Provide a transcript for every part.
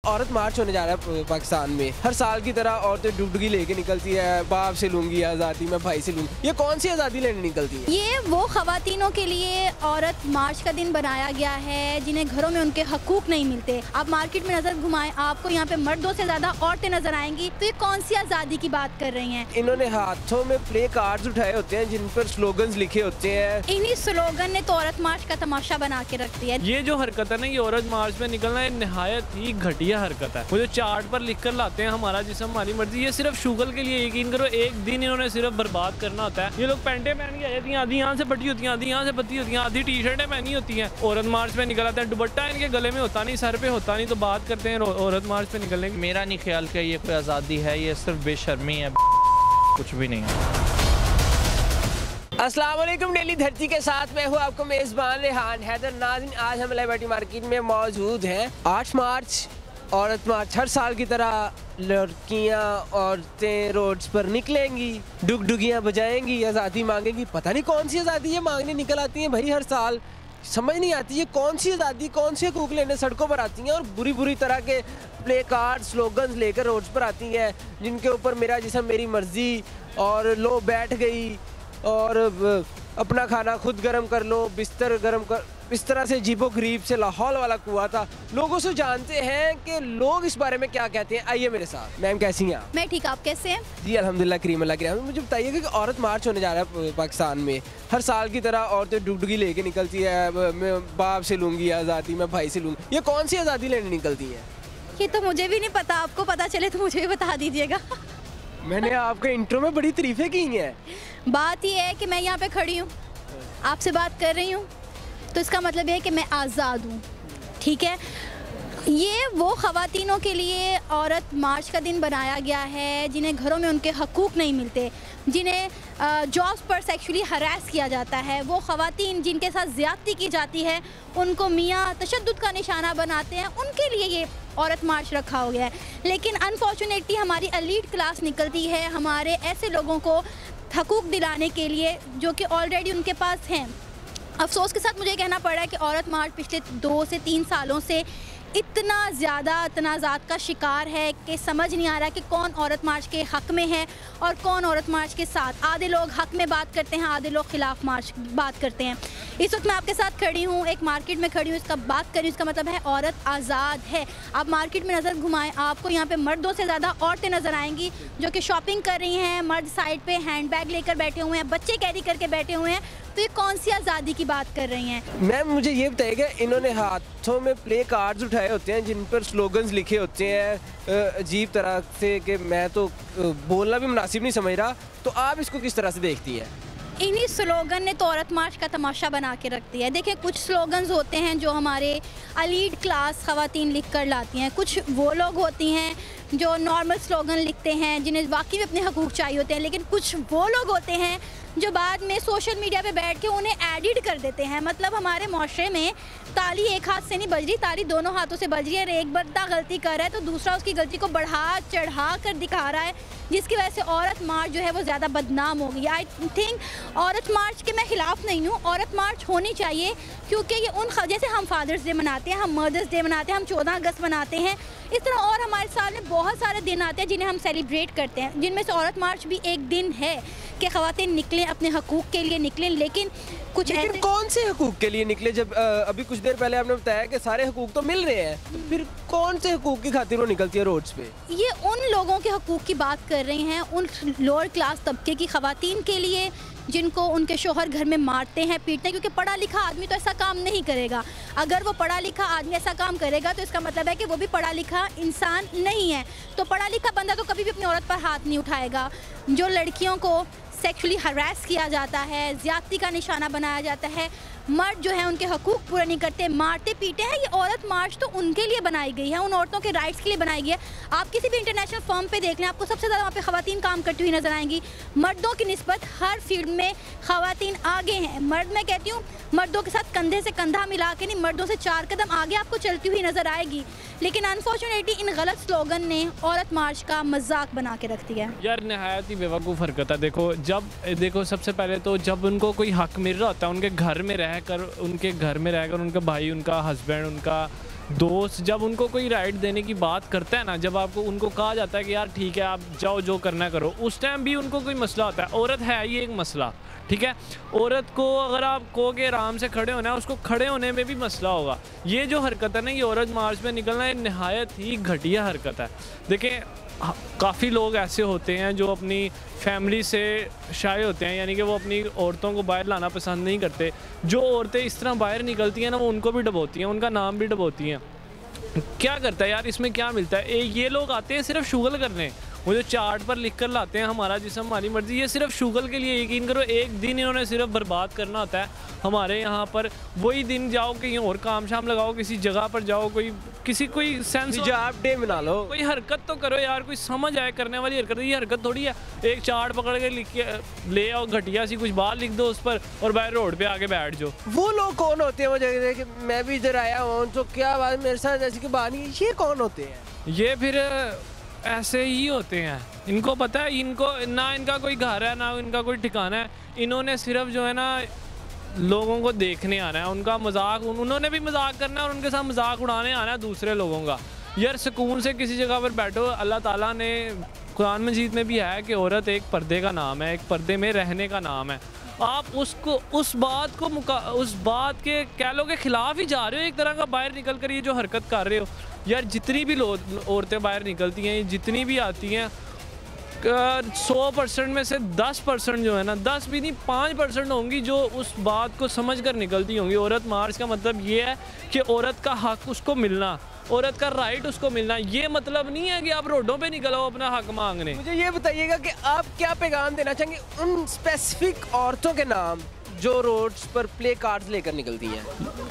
औरत मार्च होने जा रहा है पाकिस्तान में। हर साल की तरह औरतें डुगडुगी लेके निकलती है, बाप से लूंगी आज़ादी, मैं भाई से लूंगी। ये कौन सी आज़ादी लेने निकलती है? ये वो खवातीनों के लिए औरत मार्च का दिन बनाया गया है जिन्हें घरों में उनके हकूक नहीं मिलते। आप मार्केट में नजर घुमाएं, आपको यहाँ पे मर्दों से ज्यादा औरतें नजर आएंगी। तो ये कौन सी आज़ादी की बात कर रही हैं? इन्होंने हाथों में प्ले कार्ड्स उठाए होते हैं जिन पर स्लोगन्स लिखे होते हैं। इन्हीं स्लोगन ने तो औरत मार्च का तमाशा बना के रख दिया है। ये जो हरकत है ना, ये औरत मार्च में निकलना एक निहायत ही घटिया हरकत है। वो जो चार्ट पर लिख कर लाते हैं हमारा जिस्म हमारी मर्जी, ये सिर्फ शुगर के लिए। यकीन करो एक दिन इन्होंने सिर्फ बर्बाद करना होता है। ये लोग पैंटें पहन के आ जाती हैं, आधी यहाँ से फटी होती हैं, आधी यहाँ से पत्ती होती हैं, आधी टी शर्टें पहनी होती हैं। औरत मार्च में निकल आते हैं, दुपट्टा इनके गले में होता नहीं, सर पे होता नहीं, तो बात करते हैं औरत मार्च पे निकलने की। मेरा नहीं ख्याल कि ये कोई आज़ादी है, ये सिर्फ बेशर्मी है, कुछ भी नहीं है। अस्सलाम वालेकुम, डेली धरती के साथ मैं हूँ आपको मेज़बान रेहान हैदर। नाज़रीन, आज हम लिबर्टी मार्केट में मौजूद हैं। 8 मार्च औरत मार्च, हर साल की तरह लड़कियाँ औरतें रोड्स पर निकलेंगी, डुगडुगियाँ बजाएंगी, आज़ादी मांगेंगी। पता नहीं कौन सी आज़ादी है मांगने निकल आती हैं भाई हर साल। समझ नहीं आती ये कौन सी आज़ादी, कौन से हकूक लेने सड़कों पर आती हैं और बुरी बुरी तरह के प्ले कार्ड स्लोगन्स लेकर रोड्स पर आती हैं जिनके ऊपर मेरा जिस्म मेरी मर्जी और लो बैठ गई और अपना खाना खुद गर्म कर लो, बिस्तर गर्म कर। इस तरह से जीबो गरीब से लाहौल वाला कुआ था। लोगों से जानते हैं कि लोग इस बारे में क्या कहते हैं। आइए मेरे साथ। मैम कैसी हैं आप? मैं ठीक, आप कैसे हैं? जी अल्हम्दुलिल्लाह, करीम अल्लाह की रहमत। मुझे बताइए कि औरत मार्च होने जा रहा है पाकिस्तान में। हर साल की तरह औरतें डुगडुगी लेके निकलती है, मैं बाप से लूंगी आज़ादी, मैं भाई से लूंगी। ये कौन सी आज़ादी लेने निकलती है? ये तो मुझे भी नहीं पता, आपको पता चले तो मुझे भी बता दीजिएगा। मैंने आपके इंट्रो में बड़ी तारीफें की हैं। बात यह है कि मैं यहाँ पे खड़ी हूँ, आपसे बात कर रही हूँ, तो इसका मतलब है कि मैं आज़ाद हूँ, ठीक है। ये वो खवातीनों के लिए औरत मार्च का दिन बनाया गया है जिन्हें घरों में उनके हकूक नहीं मिलते, जिन्हें जॉब्स पर सेक्सुअली हरास किया जाता है। वो खवातीन जिनके साथ ज़्यादती की जाती है उनको मियाँ तशद्दुद का निशाना बनाते हैं, उनके लिए ये औरत मार्च रखा हो गया है। लेकिन अनफॉर्चुनेटली हमारी एलीट क्लास निकलती है हमारे ऐसे लोगों को हकूक दिलाने के लिए जो कि ऑलरेडी उनके पास हैं। अफसोस के साथ मुझे कहना पड़ रहा है कि औरत मार्च पिछले 2 से 3 सालों से इतना ज़्यादा तनाज़ात का शिकार है कि समझ नहीं आ रहा कि कौन औरत मार्च के हक़ में है और कौन औरत मार्च के साथ। आधे लोग हक़ में बात करते हैं, आधे लोग ख़िलाफ़ मार्च बात करते हैं। इस वक्त मैं आपके साथ खड़ी हूँ, एक मार्केट में खड़ी हूँ, इसका बात कर रही हूँ। इसका मतलब है औरत आज़ाद है। आप मार्केट में नज़र घुमाएं, आपको यहाँ पे मर्दों से ज़्यादा औरतें नज़र आएंगी जो कि शॉपिंग कर रही हैं। मर्द साइड पे हैंड बैग लेकर बैठे हुए हैं, बच्चे कैरी करके बैठे हुए हैं। तो ये कौन सी आज़ादी की बात कर रही हैं? मैम मुझे ये बताइएगा, इन्होंने हाथों में प्ले कार्ड्स उठाए होते हैं जिन पर स्लोगन्स लिखे होते हैं अजीब तरह से कि मैं तो बोलना भी मुनासिब नहीं समझ रहा। तो आप इसको किस तरह से देखती हैं? इन्हीं स्लोगन ने तो औरत मार्च का तमाशा बना के रख दिया है। देखिए, कुछ स्लोगन्स होते हैं जो हमारे एलीट क्लास ख़वातीन लिख कर लाती हैं, कुछ वो लोग होती हैं जो नॉर्मल स्लोगन लिखते हैं जिन्हें वाकई में अपने हकूक़ चाहिए होते हैं, लेकिन कुछ वो लोग होते हैं जो बाद में सोशल मीडिया पे बैठ के उन्हें एडिट कर देते हैं। मतलब हमारे माशरे में ताली एक हाथ से नहीं बज रही, ताली दोनों हाथों से बज रही है। एक बंदा गलती कर रहा है तो दूसरा उसकी गलती को बढ़ा चढ़ा कर दिखा रहा है, जिसकी वजह से औरत मार्च जो है वो ज़्यादा बदनाम हो गई। आई थिंक औरत मार्च के मैं ख़िलाफ़ नहीं हूँ, औरत मार्च होनी चाहिए क्योंकि ये उन जैसे हम फादर्स डे मनाते हैं, हम मदर्स डे मनाते हैं, हम 14 अगस्त मनाते हैं, इस तरह और हमारे साल में बहुत सारे दिन आते हैं जिन्हें हम सेलिब्रेट करते हैं, जिनमें से औरत मार्च भी एक दिन है कि ख़वातीन निकलें, अपने हकूक़ के लिए निकलें। लेकिन कुछ ऐसे कौन से हकूक़ के लिए निकले? जब अभी कुछ देर पहले आपने बताया कि सारे हकूक़ तो मिल रहे हैं, तो फिर कौन से हकूक़ की खातिर वो निकलती है रोड्स पे? ये उन लोगों के हकूक़ की बात कर रही हैं, उन लोअर क्लास तबके की ख़वातीन के लिए जिनको उनके शोहर घर में मारते हैं, पीटते हैं। क्योंकि पढ़ा लिखा आदमी तो ऐसा काम नहीं करेगा। अगर वो पढ़ा लिखा आदमी ऐसा काम करेगा तो इसका मतलब है कि वो भी पढ़ा लिखा इंसान नहीं है। तो पढ़ा लिखा बंदा तो कभी भी अपनी औरत पर हाथ नहीं उठाएगा। जो लड़कियों को सेक्सुअली हरास किया जाता है, ज़्यादती का निशाना बनाया जाता है, मर्द जो है उनके हकूक़ पूरे नहीं करते, मारते पीटे हैं, ये औरत मार्च तो उनके लिए बनाई गई है, उन औरतों के राइट्स के लिए बनाई गई है। आप किसी भी इंटरनेशनल फर्म पे देख लें, आपको सबसे ज़्यादा वहाँ पे ख़वातीन काम करती हुई नज़र आएंगी। मर्दों की निस्बत हर फील्ड में ख़वातीन आगे हैं। मर्द, मैं कहती हूँ मर्दों के साथ कंधे से कंधा मिला के नहीं, मर्दों से 4 कदम आगे आपको चलती हुई नज़र आएगी। लेकिन अनफॉर्चुनेटली इन गलत स्लोगन ने औरत मार्च का मजाक बना के रख दिया है। यार नहायत ही बेवकूफ़ हरकत है। देखो सबसे पहले तो जब उनको कोई हक मिल रहा होता है, उनके घर में रहकर उनका भाई, उनका हस्बैंड, उनका दोस्त जब उनको कोई राइट देने की बात करता है ना, जब आपको उनको कहा जाता है कि यार ठीक है आप जाओ जो करना है करो, उस टाइम भी उनको कोई मसला होता है। औरत है ये एक मसला, ठीक है। औरत को अगर आप कहो कि आराम से खड़े होना है, उसको खड़े होने में भी मसला होगा। ये जो हरकत है ना, ये औरत मार्च में निकलना, ये नहायत ही घटिया हरकत है। देखें काफ़ी लोग ऐसे होते हैं जो अपनी फैमिली से शाये होते हैं, यानी कि वो अपनी औरतों को बाहर लाना पसंद नहीं करते। जो औरतें इस तरह बाहर निकलती हैं ना, वो उनको भी डबोती हैं, उनका नाम भी डबोती हैं। क्या करता है यार, इसमें क्या मिलता है? ये लोग आते हैं सिर्फ शुगल करने, वो जो चार्ट पर लिख कर लाते हैं हमारा जिस्म हमारी मर्जी, ये सिर्फ शुगल के लिए। यकीन करो एक दिन इन्होंने सिर्फ बर्बाद करना होता है हमारे यहाँ पर। वही दिन जाओ कहीं और काम शाम लगाओ, किसी जगह पर जाओ, कोई सेंस डे बना लो, कोई हरकत तो करो यार, कोई समझ आए करने वाली हरकत। ये हरकत थोड़ी है एक चार्ट पकड़ के लिख के ले आओ, घटिया सी कुछ बात लिख दो उस पर और बाहर रोड पे आके बैठ जाओ। वो लोग कौन होते हैं? वो जगह कि मैं भी इधर आया हूँ तो क्या बात मेरे साथ जैसे कि बात नहीं, ये कौन होते हैं? ये फिर ऐसे ही होते हैं, इनको पता है, इनको ना इनका कोई घर है ना इनका कोई ठिकाना है। इन्होंने सिर्फ जो है ना लोगों को देखने आना है, उनका मजाक उन्होंने भी मजाक करना है और उनके साथ मजाक उड़ाने आना है दूसरे लोगों का। यार सुकून से किसी जगह पर बैठो। अल्लाह ताला ने कुरान मजीद में भी है कि औरत एक पर्दे का नाम है, एक पर्दे में रहने का नाम है। आप उसको उस बात के कह लो के खिलाफ ही जा रहे हो एक तरह का, बाहर निकल कर ये जो हरकत कर रहे हो। यार जितनी भी औरतें बाहर निकलती हैं, जितनी भी आती हैं, 100% में से 10% जो है ना, 10 भी नहीं 5% होंगी जो उस बात को समझ कर निकलती होंगी। औरत मार्च का मतलब ये है कि औरत का हक उसको मिलना, औरत का राइट उसको मिलना। ये मतलब नहीं है कि आप रोडों पे निकल आओ अपना हक मांगने। मुझे ये बताइएगा कि आप क्या पैगाम देना चाहेंगे उन स्पेसिफिक औरतों के नाम जो रोड्स पर प्ले कार्ड्स लेकर निकलती हैं?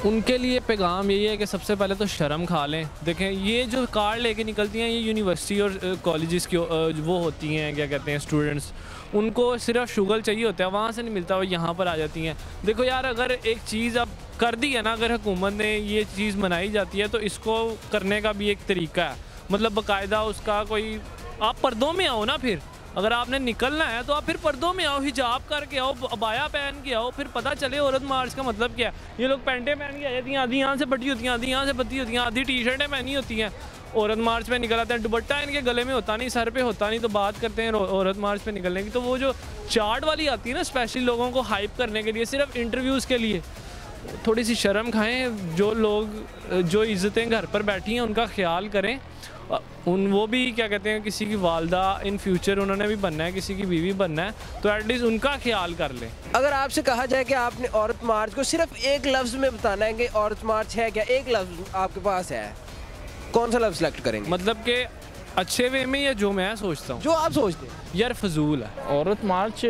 उनके लिए पैगाम यही है कि सबसे पहले तो शर्म खा लें। देखें ये जो कार्ड लेके निकलती हैं, ये यूनिवर्सिटी और कॉलेजेस की वो होती हैं, क्या कहते हैं, स्टूडेंट्स, उनको सिर्फ शुगल चाहिए होता है, वहाँ से नहीं मिलता, वो यहाँ पर आ जाती हैं। देखो यार अगर एक चीज़ अब कर दी है ना, अगर हुकूमत ने ये चीज़ मनाई जाती है तो इसको करने का भी एक तरीका है, मतलब बाकायदा उसका कोई, आप पर्दों में आओ ना। फिर अगर आपने निकलना है तो आप फिर पर्दों में आओ, हिजाब करके आओ, अबाया पहन के आओ, फिर पता चले औरत मार्च का मतलब क्या है। ये लोग पैंटें पहन के आ जाती हैं, आधी यहाँ से बटी होती हैं, आधी यहाँ से बटी होती हैं, आधी टी शर्टें पहनी होती हैं। औरत मार्च पे निकल आते हैं, दुपट्टा इनके गले में होता नहीं, सर पे होता नहीं, तो बात करते हैं औरत मार्च पे निकलने की। तो वो जो चार्ट वाली आती है ना, स्पेशली लोगों को हाइप करने के लिए, सिर्फ इंटरव्यूज़ के लिए, थोड़ी सी शर्म खाएं। जो लोग जो इज़्ज़तें घर पर बैठी हैं उनका ख्याल करें। वो भी क्या कहते हैं, किसी की वालदा इन फ्यूचर उन्होंने भी बनना है, किसी की बीवी बनना है, तो एटलीस्ट उनका ख्याल कर लें। अगर आपसे कहा जाए कि आपने औरत मार्च को सिर्फ एक लफ्ज़ में बताना है कि औरत मार्च है क्या, एक लफ्ज़ आपके पास है, कौन सा लफ्ज़ सेलेक्ट करेंगे? मतलब कि अच्छे वे में या जो मैं सोचता हूँ, जो आप सोचते हैं? यार फजूल है। औरत मार्च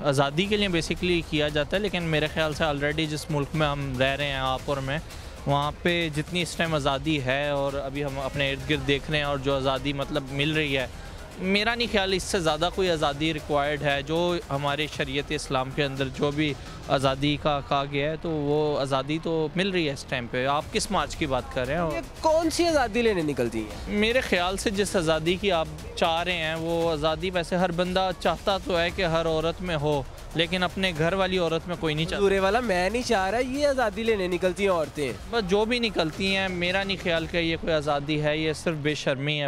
आज़ादी के लिए बेसिकली किया जाता है, लेकिन मेरे ख्याल से ऑलरेडी जिस मुल्क में हम रह रहे हैं, आप और मैं, वहाँ पे जितनी इस टाइम आज़ादी है और अभी हम अपने इर्द गिर्द देख रहे हैं और जो आज़ादी मतलब मिल रही है, मेरा नहीं ख्याल इससे ज़्यादा कोई आज़ादी रिक्वायर्ड है। जो हमारे शरीयत इस्लाम के अंदर जो भी आज़ादी का कहा गया है, तो वो आज़ादी तो मिल रही है इस टाइम पे। आप किस मार्च की बात कर रहे हैं? ये कौन सी आज़ादी लेने निकलती हैं? मेरे ख्याल से जिस आज़ादी की आप चाह रहे हैं, वो आज़ादी वैसे हर बंदा चाहता तो है कि हर औरत में हो, लेकिन अपने घर वाली औरत में कोई नहीं चाहता। दूसरे वाला मैं नहीं चाह रहा, ये आज़ादी लेने निकलती हैं औरतें। बस जो भी निकलती हैं, मेरा नहीं ख्याल कि ये कोई आज़ादी है, ये सिर्फ बेशर्मी है,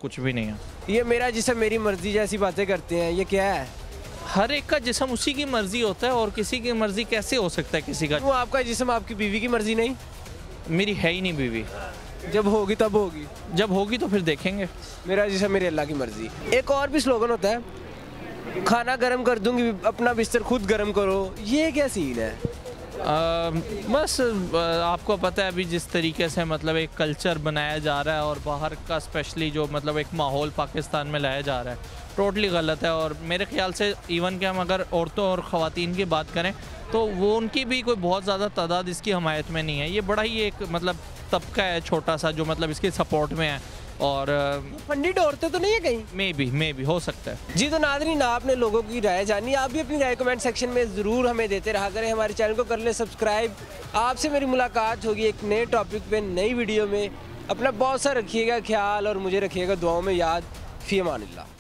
कुछ भी नहीं है। ये मेरा जिस्म मेरी मर्जी जैसी बातें करते हैं, ये क्या है? हर एक का जिस्म उसी की मर्जी होता है, और किसी की मर्जी कैसे हो सकता है किसी का? वो आपका जिस्म आपकी बीवी की मर्जी नहीं? मेरी है ही नहीं बीवी। जब होगी तब होगी, जब होगी तो फिर देखेंगे। मेरा जिस्म मेरे अल्लाह की मर्जी। एक और भी स्लोगन होता है, खाना गर्म कर दूंगी, अपना बिस्तर खुद गर्म करो, ये क्या सीन है? बस आपको पता है अभी जिस तरीके से मतलब एक कल्चर बनाया जा रहा है और बाहर का स्पेशली जो मतलब एक माहौल पाकिस्तान में लाया जा रहा है, टोटली गलत है। और मेरे ख्याल से इवन कि हम अगर औरतों और ख़वातीन की बात करें तो वो उनकी भी कोई बहुत ज़्यादा तादाद इसकी हमायत में नहीं है। ये बड़ा ही एक मतलब तबका है छोटा सा जो मतलब इसके सपोर्ट में है, और फंडिड औरतें तो नहीं है कहीं? मे भी हो सकता है। जी तो नाज़रीन, आपने लोगों की राय जानी, आप भी अपनी राय कमेंट सेक्शन में ज़रूर हमें देते रहा करें। हमारे चैनल को कर ले सब्सक्राइब। आपसे मेरी मुलाकात होगी एक नए टॉपिक पे, नई वीडियो में। अपना बहुत सा रखिएगा ख्याल और मुझे रखिएगा दुआओं में याद। फ़ी अमानिल्लाह।